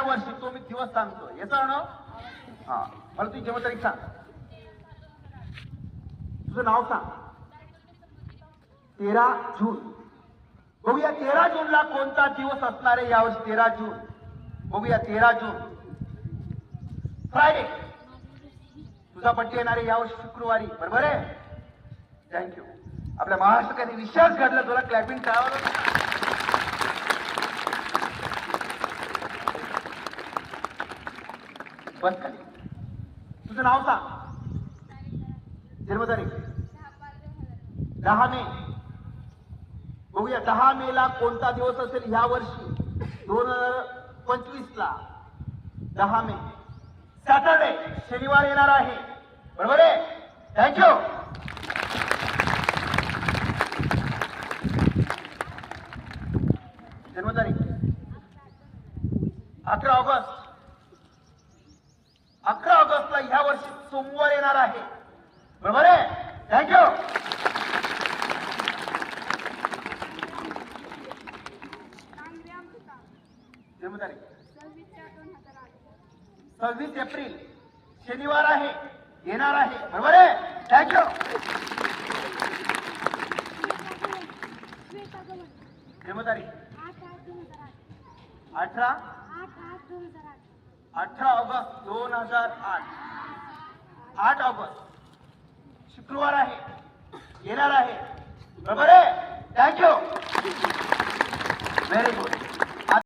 वर्षी तो मी दिवस सांगतो याचा ना हा मला तुझी जन्मतारीख सांग तुझं नाव सांग 13 जून बघूया 13 जूनला कोणता दिवस असणार आहे यावर्षी 13 जून बघूया 13 जून फ्रायडे तुझा बड्डे येणार आहे यावर्षी शुक्रवारी बरोबर आहे थँक्यू आपल्या महाराष्ट्राने विश्वास घडला तुला क्लॅपिंग करावं लागतं बस खाली तुझं नाव सांग जन्मतारीख 10 मे बघूया 10 मे ला कोणता दिवस असेल ह्या वर्षी 2025 ला 10 मे सॅटरडे शनिवार येणार आहे बरोबर आहे थँक्यू जन्मतारीख 11 ऑगस्ट 11 ऑगस्टला ह्या वर्षी सोमवार येणार आहे बरोबर आहे थँक्यू जन्मतारीख 26 एप्रिल शनिवार आहे येणार आहे बरोबर आहे थँक्यू जन्मतारीख 18 ऑगस्ट 2008 8 ऑगस्ट शुक्रवार आहे येणार आहे बरोबर आहे थँक्यू व्हेरी गुड